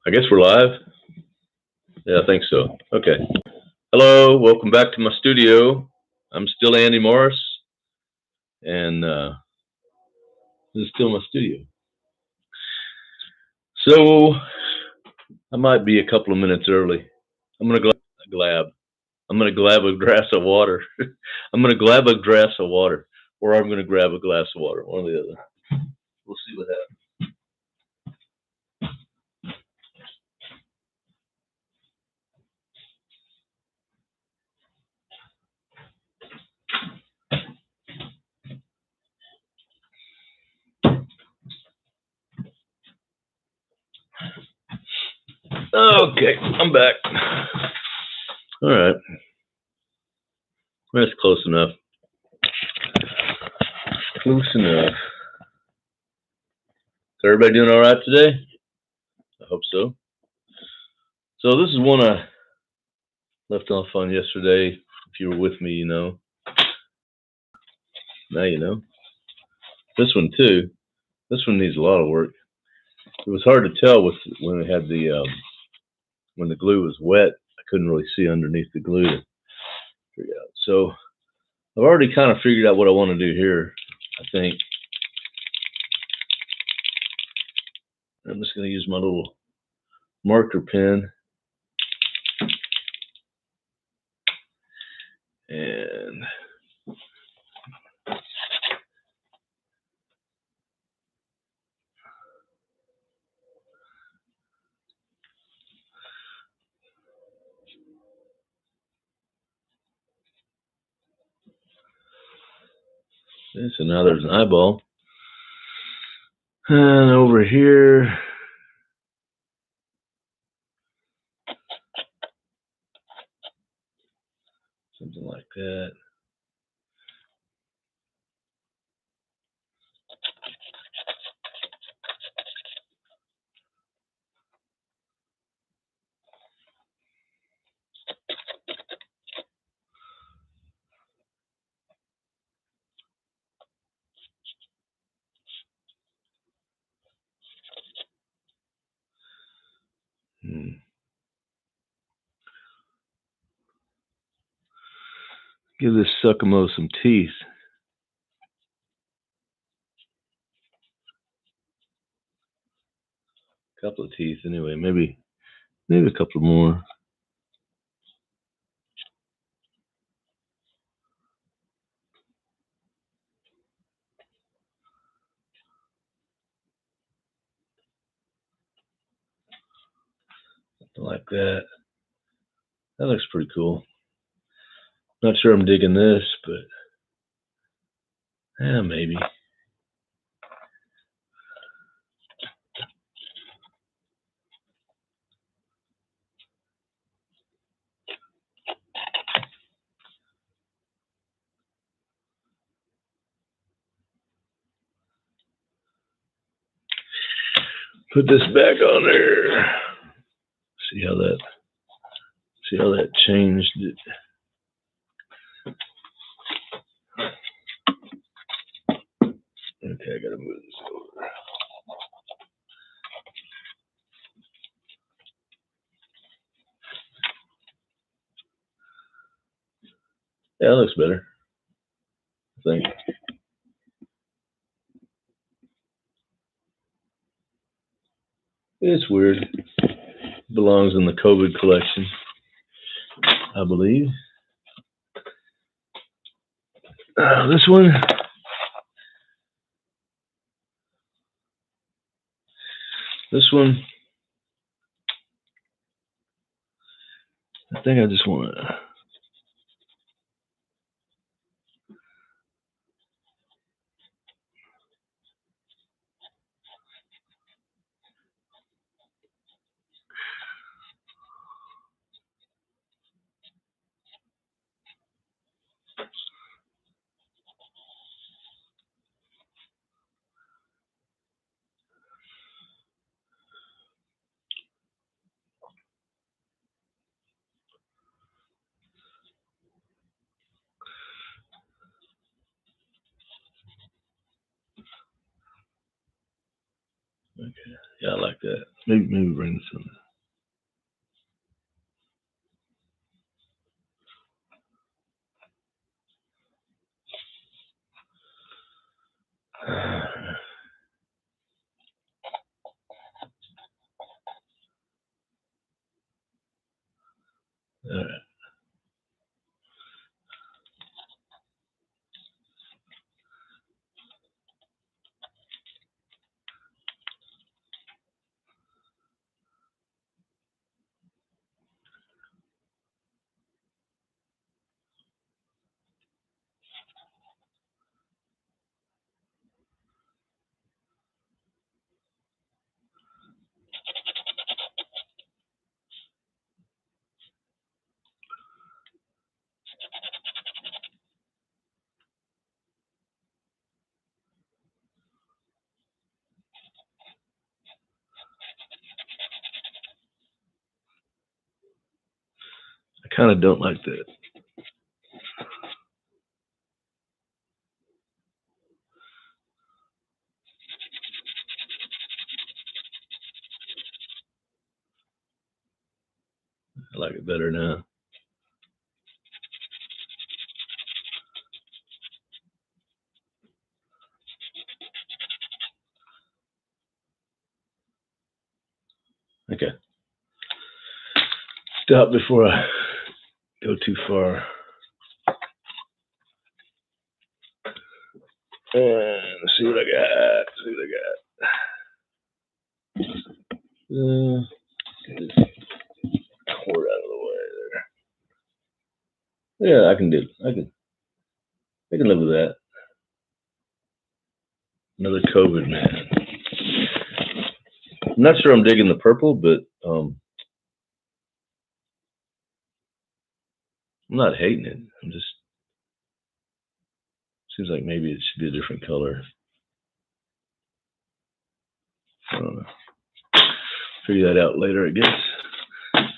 I guess we're live. Yeah, I think so. Okay. Hello, welcome back to my studio. I'm still Andy Morris, and this is still my studio. So I might be a couple of minutes early. I'm gonna glab. I'm gonna grab a glass of water. I'm gonna grab a glass of water, or I'm gonna grab a glass of water. One or the other. We'll see what happens. Okay, I'm back. All right. That's close enough. Close enough. Is everybody doing all right today? I hope so. So this is one I left off on yesterday. If you were with me, you know. Now you know. This one too. This one needs a lot of work. It was hard to tell when it had the when the glue was wet. I couldn't really see underneath the glue to figure it out. So I've already kind of figured out what I want to do here. I think I'm just going to use my little marker pen and so now there's an eyeball. And over here, something like that. Give this suckamo some teeth. A couple of teeth anyway, maybe a couple more. Something like that. That looks pretty cool. Not sure I'm digging this, but yeah, maybe. Put this back on there. See how that changed it. Okay, I gotta move this over. Yeah, that looks better, I think. It's weird. It belongs in the COVID collection, I believe. This one. This one. I think I just want to. Okay. Yeah, I like that. Maybe bring this in. kind of don't like that. I like it better now. Okay. Stop before I go too far. And let's see what I got. Get this cord out of the way there. Yeah, I can do it. I can live with that. Another COVID, man. I'm not sure I'm digging the purple, but I'm not hating it. I'm just seems like maybe it should be a different color. I don't know. Figure that out later, I guess.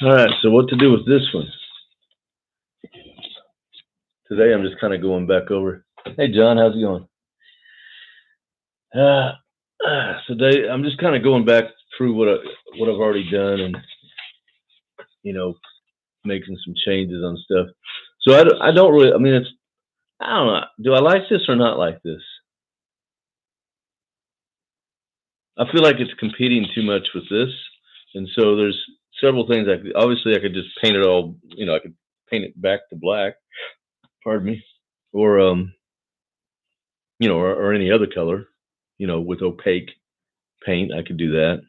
All right, so what to do with this one? Today I'm just kind of going back over. Hey, John, how's it going? Today I'm just kind of going back through what I've already done, and making some changes on stuff. So I don't really. I mean, I don't know. Do I like this or not like this? I feel like it's competing too much with this, and so there's several things. Obviously I could just paint it all. I could paint it back to black. Pardon me, or or any other color. With opaque paint, I could do that.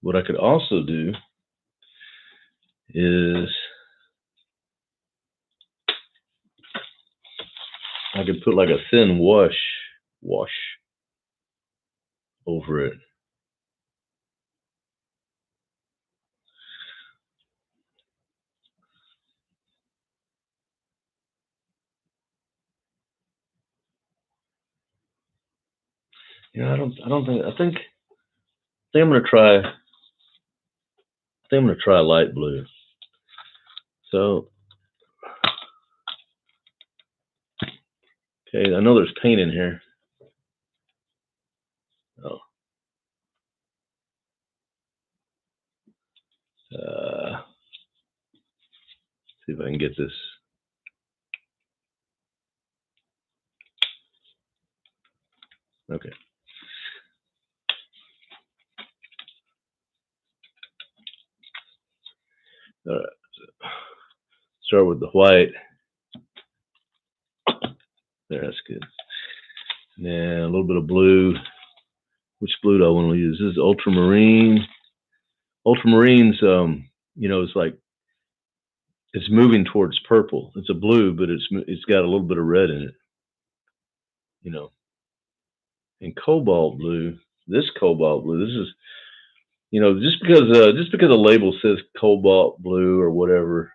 What I could also do is I could put like a thin wash over it. I think I'm gonna try. I think I'm gonna try light blue. So, okay, I know there's paint in here. Oh. See if I can get this. Okay. All right. So start with the white. There, that's good. Now a little bit of blue. Which blue do I want to use? This is ultramarine. Ultramarine's, it's like it's moving towards purple. It's a blue, but it's got a little bit of red in it. And cobalt blue. This cobalt blue. This is, just because a label says cobalt blue or whatever,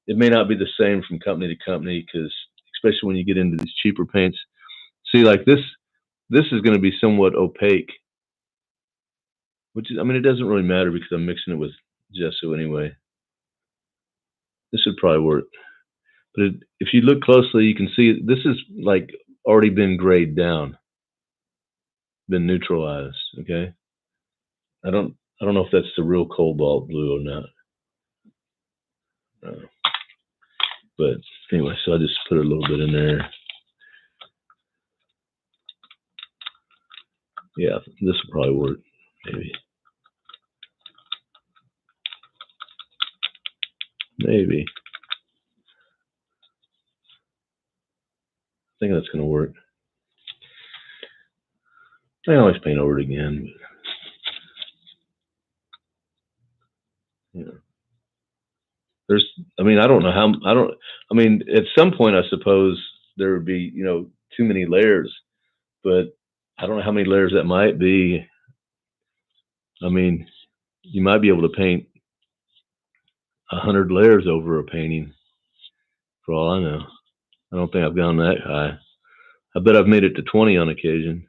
it may not be the same from company to company, because especially when you get into these cheaper paints. See, like this is going to be somewhat opaque, which is, it doesn't really matter because I'm mixing it with gesso anyway. This would probably work. But if you look closely, you can see this is like already been grayed down, been neutralized. Okay. I don't know if that's the real cobalt blue or not. But anyway, so I just put a little bit in there. Yeah, this will probably work, maybe. Maybe. I think that's going to work. I always paint over it again. But, there's, I don't know how, at some point, I suppose there would be, too many layers, but I don't know how many layers that might be. You might be able to paint 100 layers over a painting, for all I know. I don't think I've gone that high. I bet I've made it to 20 on occasion.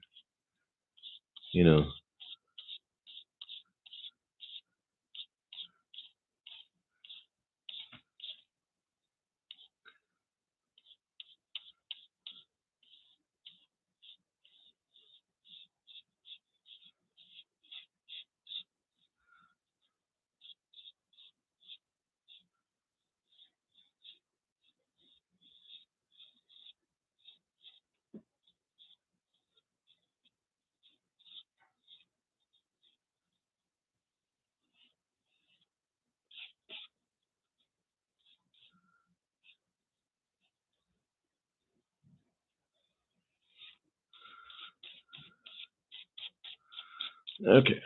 Okay.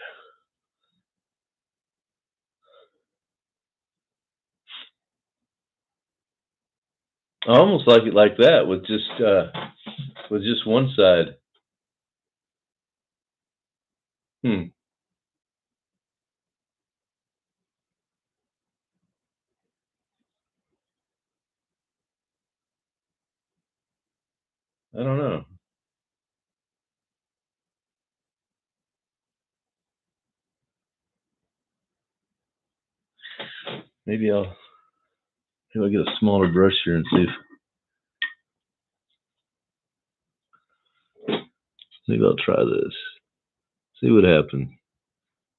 I almost like it like that with just one side. Hmm. I don't know. Maybe I'll get a smaller brush here and see if maybe I'll try this. See what happens.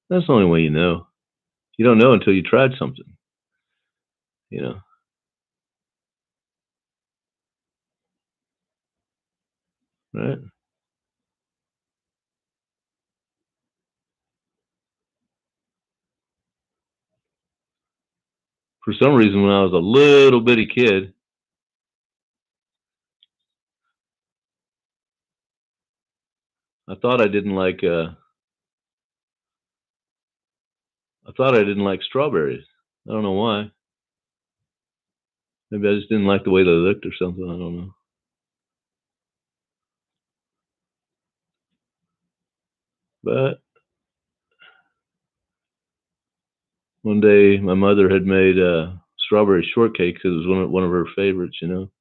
That's the only way you know. You don't know until you tried something. You know. Right? For some reason, when I was a little bitty kid, I thought I didn't like. I thought I didn't like strawberries. I don't know why. Maybe I just didn't like the way they looked or something. I don't know. But one day, my mother had made strawberry shortcake because it was one of her favorites. You know.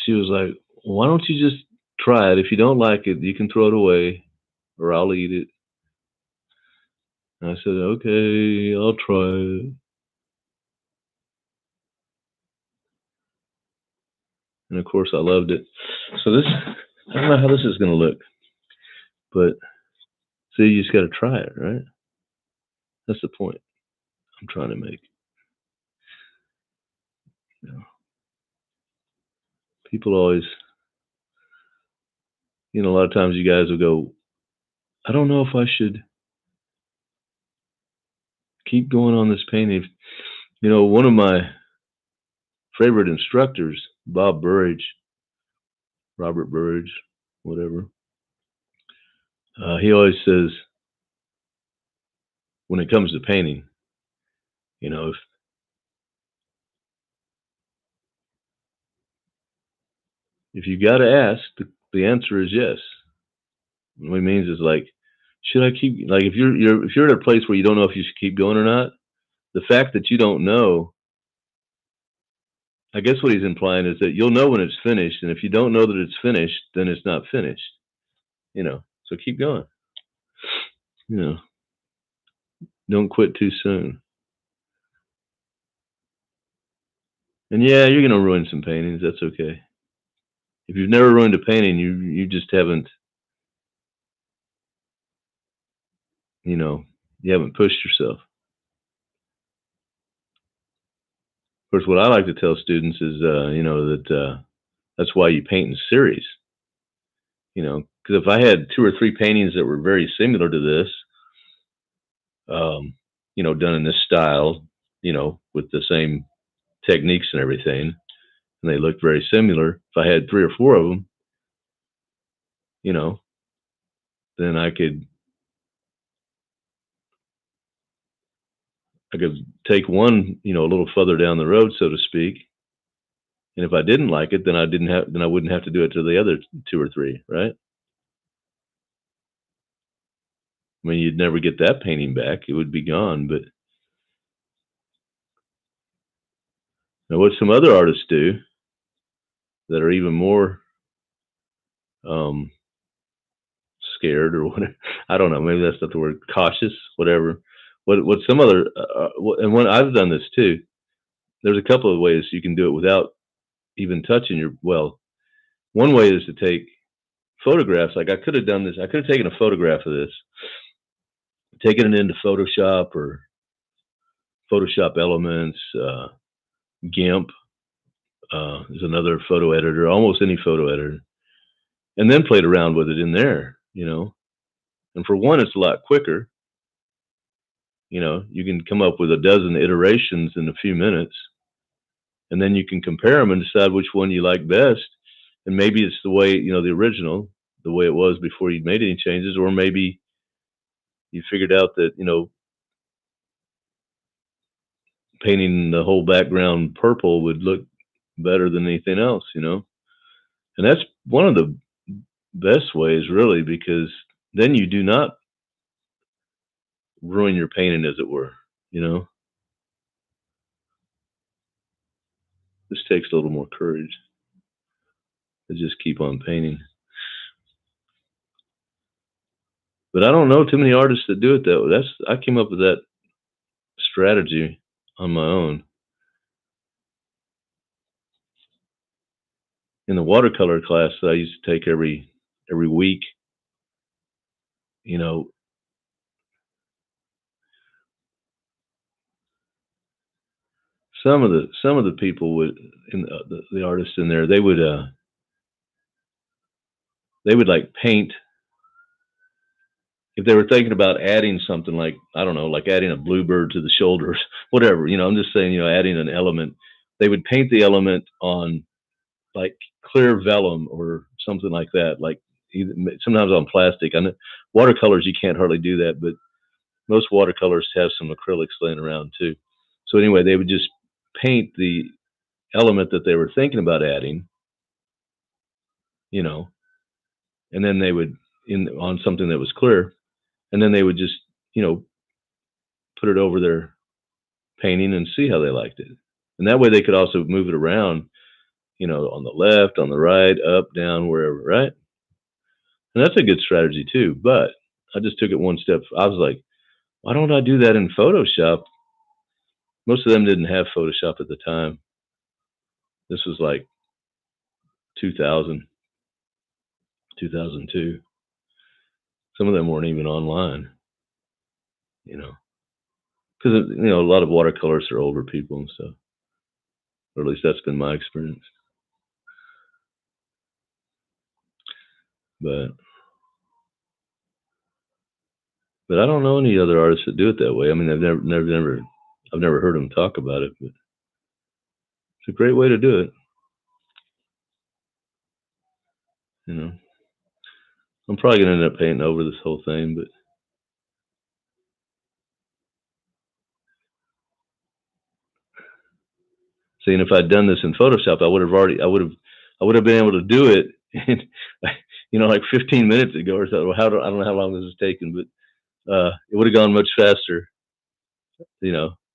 She was like, "Why don't you just try it? If you don't like it, you can throw it away, or I'll eat it." And I said, "Okay, I'll try it." And of course, I loved it. So this, I don't know how this is going to look, but see, you just got to try it, right? That's the point I'm trying to make. You know, people always, a lot of times you guys will go, "I don't know if I should keep going on this painting." One of my favorite instructors, Bob Burridge, Robert Burridge, whatever, he always says, when it comes to painting, if you got to ask, the answer is yes. What it means is like, should I keep like if you're at a place where you don't know if you should keep going or not, the fact that you don't know, I guess what he's implying is that you'll know when it's finished, and if you don't know that it's finished, then it's not finished. So keep going. You know, don't quit too soon. And yeah, you're gonna ruin some paintings. That's okay. If you've never ruined a painting, you just haven't, you know, you haven't pushed yourself. Of course, what I like to tell students is, that that's why you paint in series. Because if I had two or three paintings that were very similar to this, done in this style, with the same techniques and everything, and they looked very similar. If I had three or four of them, you know, then I could take one, a little further down the road, so to speak. And if I didn't like it, then I wouldn't have to do it to the other two or three, right? I mean, you'd never get that painting back; it would be gone. But now, what some other artists do that are even more um, scared or whatever. I don't know. Maybe that's not the word. Cautious, whatever. What some other and when I've done this too. There's a couple of ways you can do it without even touching your. Well, one way is to take photographs. Like I could have done this. I could have taken a photograph of this, taken it into Photoshop or Photoshop Elements, GIMP is another photo editor. Almost any photo editor, and then played around with it in there. And for one, it's a lot quicker. You can come up with a dozen iterations in a few minutes, and then you can compare them and decide which one you like best. And maybe it's the way, the original, the way it was before you'd made any changes, or maybe you figured out that, painting the whole background purple would look better than anything else, And that's one of the best ways, really, because then you do not ruin your painting, as it were, This takes a little more courage to just keep on painting. But I don't know too many artists that do it that way. I came up with that strategy on my own. In the watercolor class that I used to take every week, some of the people would, the artists in there, they would like paint. If they were thinking about adding something like, I don't know, like adding a bluebird to the shoulders, whatever, I'm just saying, adding an element, they would paint the element on like clear vellum or something like that, like sometimes on plastic. I know watercolors, you can't hardly do that, but most watercolors have some acrylics laying around too. So anyway, they would just paint the element that they were thinking about adding, and then they would on something that was clear, and then they would just, put it over their painting and see how they liked it. And that way they could also move it around, on the left, on the right, up, down, wherever, right? And that's a good strategy too. But I just took it one step. I was like, why don't I do that in Photoshop? Most of them didn't have Photoshop at the time. This was like 2000, 2002. Some of them weren't even online, because, a lot of watercolorists are older people and stuff. Or at least that's been my experience. But I don't know any other artists that do it that way. I mean, I've never heard them talk about it, but it's a great way to do it. I'm probably gonna end up painting over this whole thing, but seeing if I'd done this in Photoshop, I would have been able to do it in, like 15 minutes ago or so. I don't know how long this has taken, but it would have gone much faster,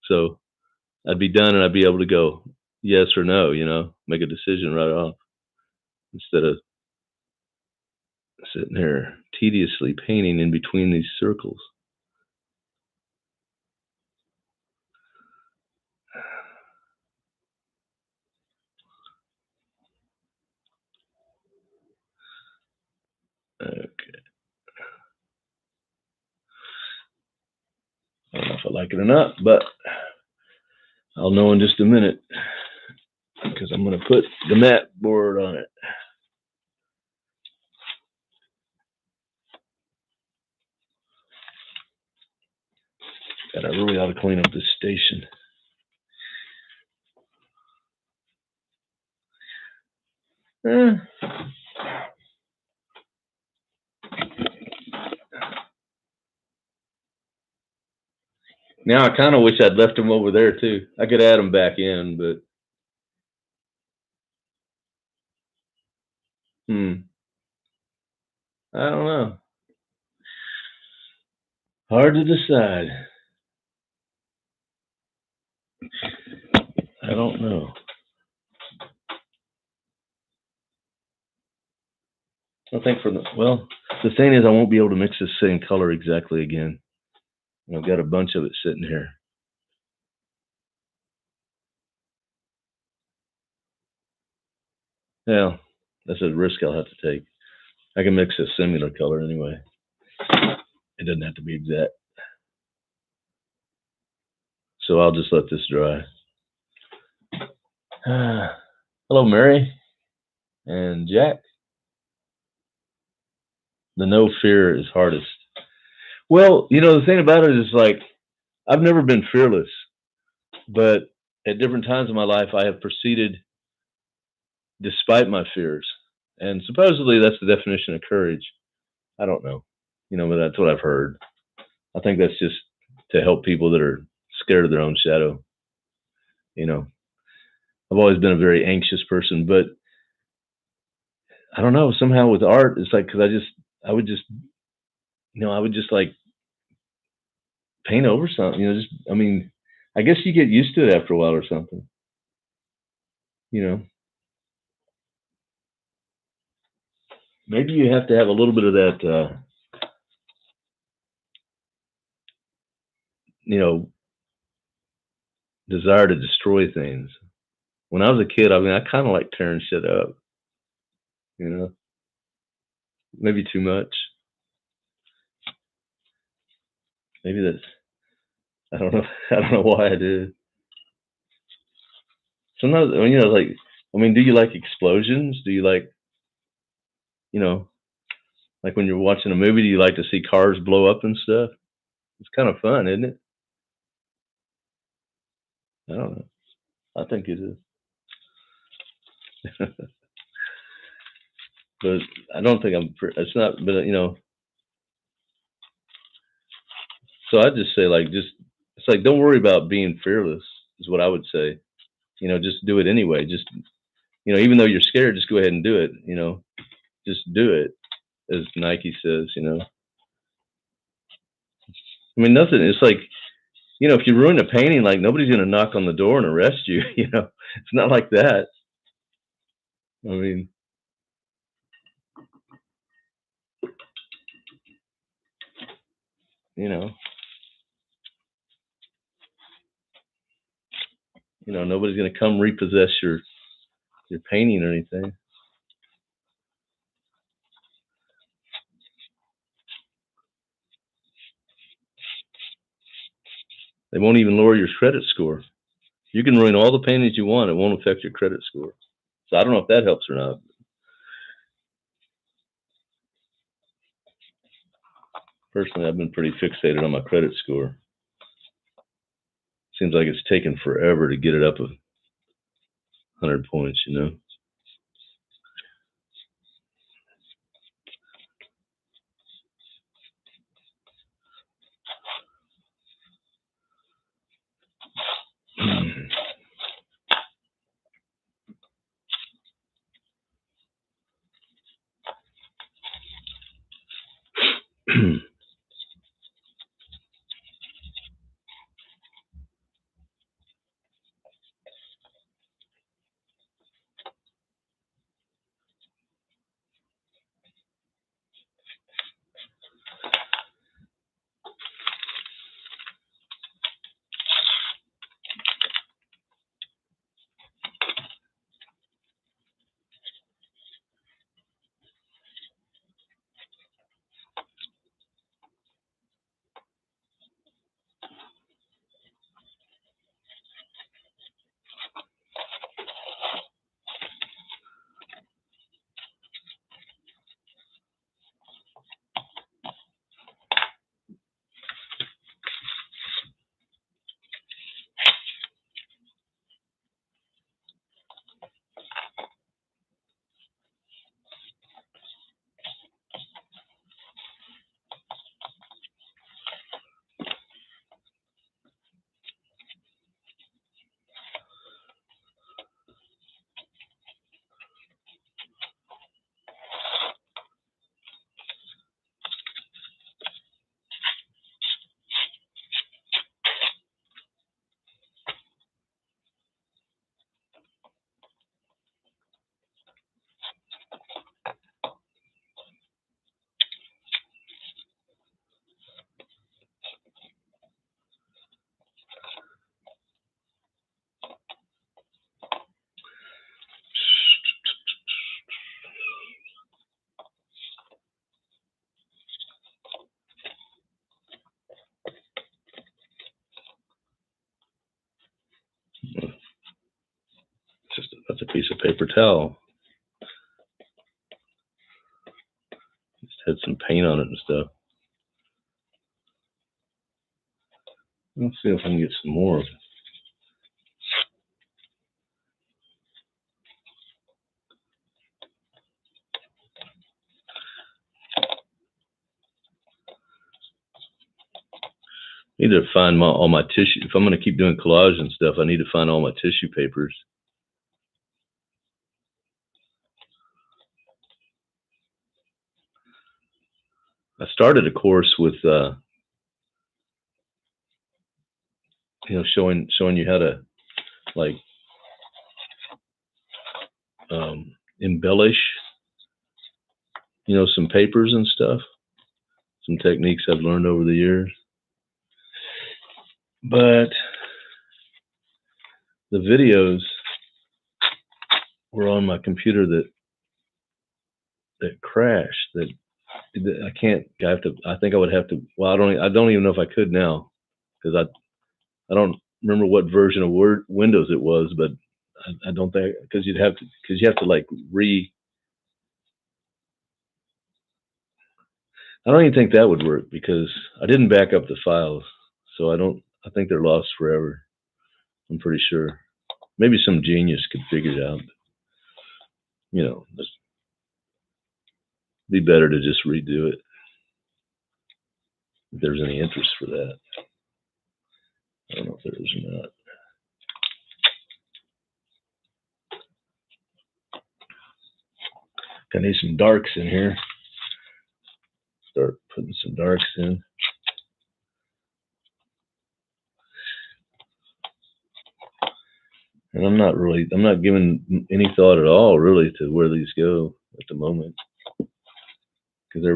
so I'd be done and I'd be able to go yes or no, make a decision right off instead of sitting here tediously painting in between these circles. Okay. I don't know if I like it or not, but I'll know in just a minute, because I'm going to put the mat board on it. God, I really ought to clean up this station. Now I kind of wish I'd left them over there too. I could add them back in, but I don't know. Hard to decide. I don't know. I think the thing is, I won't be able to mix this same color exactly again. I've got a bunch of it sitting here. Yeah, that's a risk I'll have to take. I can mix a similar color anyway. It doesn't have to be exact. So I'll just let this dry. Hello, Mary and Jack. The no fear is hardest. Well, the thing about it is, like, I've never been fearless, but at different times in my life, I have proceeded despite my fears. And supposedly that's the definition of courage. I don't know, but that's what I've heard. I think that's just to help people that are scared of their own shadow. I've always been a very anxious person, but I don't know. Somehow with art, it's like because I would just like paint over something. I guess you get used to it after a while or something. Maybe you have to have a little bit of that. Desire to destroy things. When I was a kid, I kind of like tearing shit up. Maybe too much. Maybe that's. I don't know. I don't know why I do. Sometimes, do you like explosions? Do you like, like when you're watching a movie, do you like to see cars blow up and stuff? It's kind of fun, isn't it? I don't know. I think it is. But I don't think it's not, but so I just say it's like, don't worry about being fearless is what I would say. Just do it anyway. Just, even though you're scared, just go ahead and do it, just do it, as Nike says, nothing. It's like, if you ruin a painting, like nobody's going to knock on the door and arrest you, it's not like that. I mean, nobody's going to come repossess your painting or anything. They won't even lower your credit score. You can ruin all the paintings you want. It won't affect your credit score. So I don't know if that helps or not. Personally, I've been pretty fixated on my credit score. Seems like it's taken forever to get it up 100 points, That's a piece of paper towel. Just had some paint on it and stuff. Let's see if I can get some more of it. to find all my tissue. If I'm going to keep doing collage and stuff, I need to find all my tissue papers. I started a course with, showing you how to like embellish, some papers and stuff. Some techniques I've learned over the years. But the videos were on my computer that crashed. That I can't. I think I would have to. Well, I don't even know if I could now, because I don't remember what version of Windows it was, but I don't think, because you have to like I don't even think that would work, because I didn't back up the files, so I think they're lost forever. I'm pretty sure. Maybe some genius could figure it out. It'd be better to just redo it, if there's any interest for that. I don't know if there is or not. I need some darks in here. Start putting some darks in. And I'm not giving any thought at all, really, to where these go at the moment. Because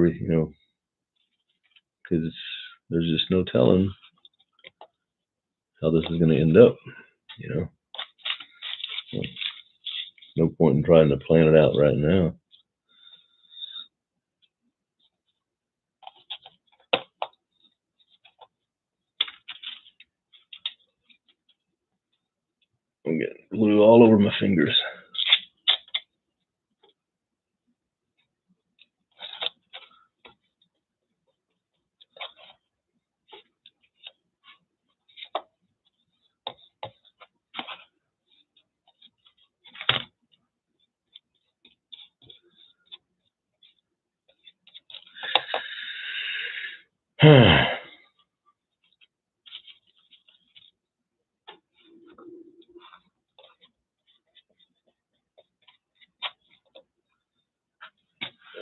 because there's just no telling how this is going to end up, So, no point in trying to plan it out right now. I'm getting glue all over my fingers.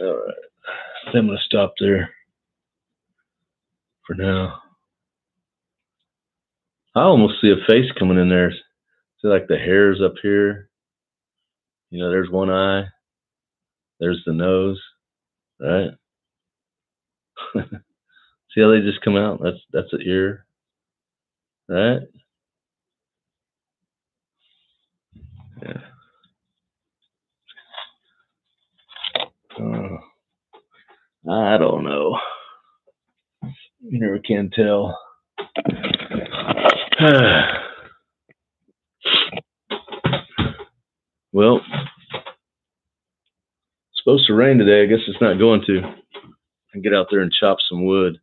All right, I'm going to stop there for now. I almost see a face coming in there. See, like the hairs up here. There's one eye. There's the nose, right? See how they just come out? That's an ear, right? Yeah. I don't know. You never can tell. Well, it's supposed to rain today. I guess it's not going to. I can get out there and chop some wood.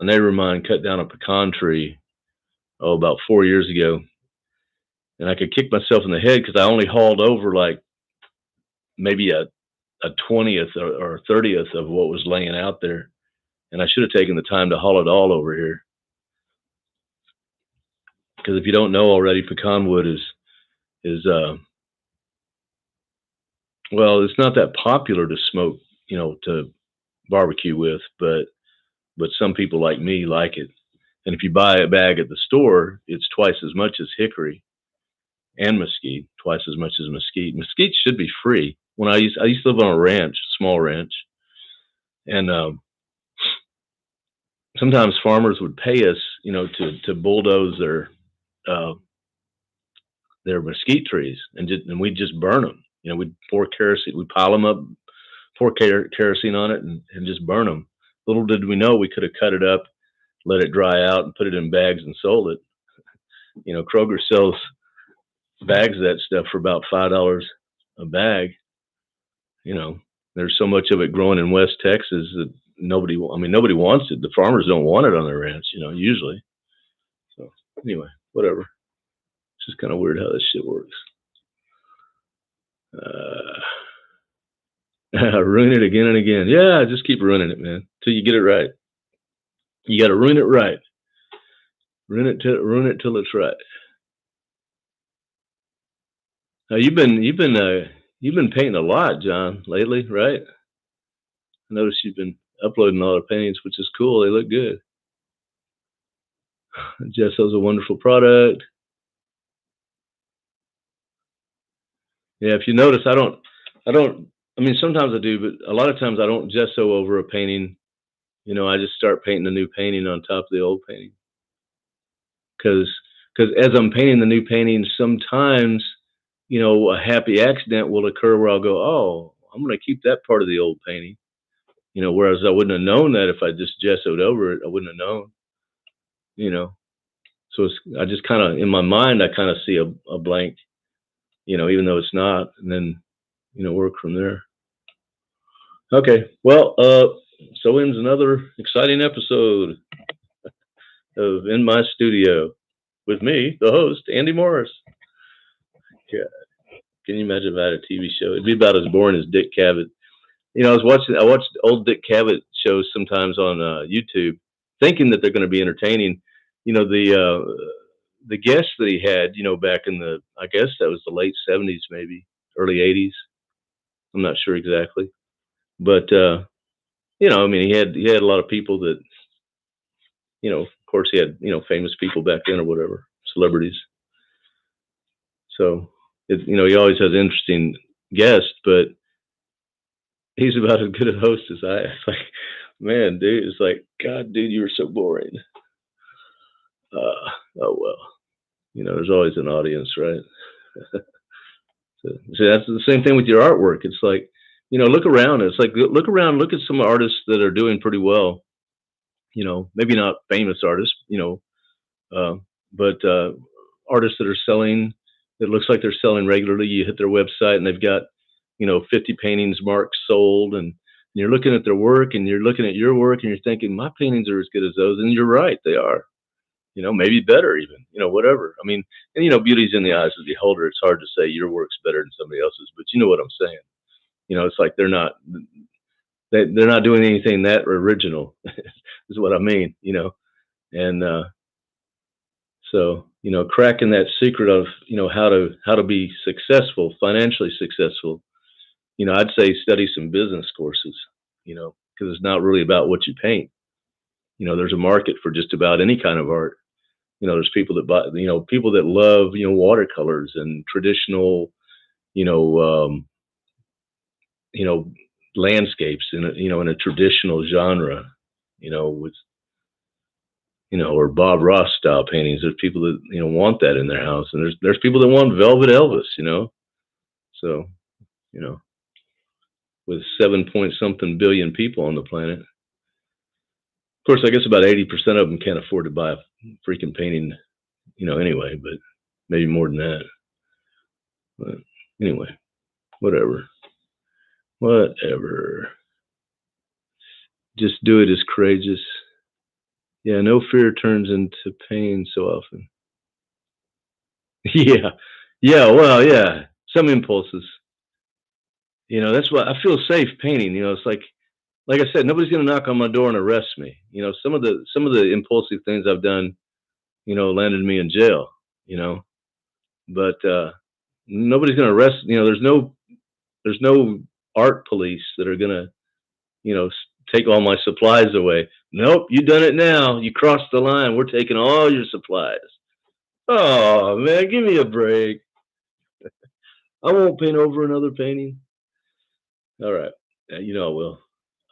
A neighbor of mine cut down a pecan tree, about 4 years ago. And I could kick myself in the head because I only hauled over like maybe a 20th or 30th of what was laying out there. And I should have taken the time to haul it all over here. Because if you don't know already, pecan wood is well, it's not that popular to smoke, to barbecue with, but some people like me like it. And if you buy a bag at the store, it's twice as much as hickory and mesquite, twice as much as mesquite. Mesquite should be free. When I used to live on a ranch, small ranch, and sometimes farmers would pay us, to bulldoze their mesquite trees, and we'd just burn them. We'd pour kerosene, we'd pile them up, pour kerosene on it, and just burn them. Little did we know we could have cut it up, let it dry out, and put it in bags and sold it. Kroger sells bags of that stuff for about $5 a bag. There's so much of it growing in West Texas that nobody wants it. The farmers don't want it on their ranch, usually. So anyway, whatever. It's just kind of weird how this shit works. Ruin it again and again. Yeah, just keep ruining it, man, till you get it right. You got to ruin it right. Ruin it till it's right. You've been painting a lot, John, lately, right? I noticed you've been uploading a lot of paintings, which is cool. They look good. Gesso's a wonderful product. Yeah, if you notice, I don't. I mean, sometimes I do, but a lot of times I don't gesso over a painting. You know, I just start painting a new painting on top of the old painting. Because as I'm painting the new painting, sometimes, you know, a happy accident will occur where I'll go, oh, I'm going to keep that part of the old painting. You know, whereas I wouldn't have known that if I just gessoed over it, I wouldn't have known. You know, so I just kind of in my mind I kind of see a blank. You know, even though it's not, and then work from there. Okay, well, so ends another exciting episode of In My Studio with me, the host, Andy Morris. Yeah. Can you imagine if I had a TV show? It'd be about as boring as Dick Cavett. You know, I watched old Dick Cavett shows sometimes on YouTube, thinking that they're going to be entertaining. You know, the guests that he had, you know, back in I guess that was the late '70s, maybe early '80s. I'm not sure exactly, but you know, I mean, he had a lot of people that, you know, of course, he had, you know, famous people back then or whatever, celebrities. So, you know, he always has interesting guests, but he's about as good a host as I. It's like, man, dude, it's like, God, dude, you were so boring. Oh well, you know, there's always an audience, right? So that's the same thing with your artwork. It's like, you know, look around. It's like look around, look at some artists that are doing pretty well. You know, maybe not famous artists, you know, but artists that are selling. It looks like they're selling regularly. You hit their website and they've got, you know, 50 paintings marked sold, and you're looking at their work and you're looking at your work and you're thinking my paintings are as good as those, and you're right, they are. You know, maybe better even. You know, whatever. I mean, and you know, beauty's in the eyes of the beholder. It's hard to say your work's better than somebody else's, but you know what I'm saying. You know, it's like they're not doing anything that original. Is what I mean. You know, and so, you know, cracking that secret of, you know, how to be successful, financially successful, you know, I'd say study some business courses, you know, because it's not really about what you paint. You know, there's a market for just about any kind of art. You know, there's people that buy, you know, people that love, you know, watercolors and traditional, you know, you know, landscapes in in a traditional genre, you know, with, you know, or Bob Ross style paintings. There's people that, you know, want that in their house, and there's people that want Velvet Elvis, you know. So, you know, with 7 point something billion people on the planet, of course, I guess about 80% of them can't afford to buy a freaking painting, you know, anyway. But maybe more than that. But anyway, whatever, whatever. Just do it is courageous. Yeah, no fear turns into pain so often. Yeah, yeah. Well, yeah. Some impulses. You know, that's why I feel safe painting. You know, it's like I said, nobody's gonna knock on my door and arrest me. You know, some of the impulsive things I've done, you know, landed me in jail. You know, but nobody's gonna arrest. You know, there's no art police that are gonna, you know, take all my supplies away. Nope, you done it now. You crossed the line. We're taking all your supplies. Oh man, give me a break. I won't paint over another painting. All right, you know I will.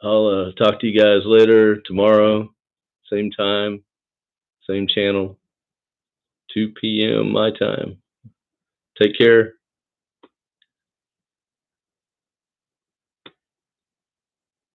I'll talk to you guys later tomorrow, same time, same channel, 2 p.m. my time. Take care.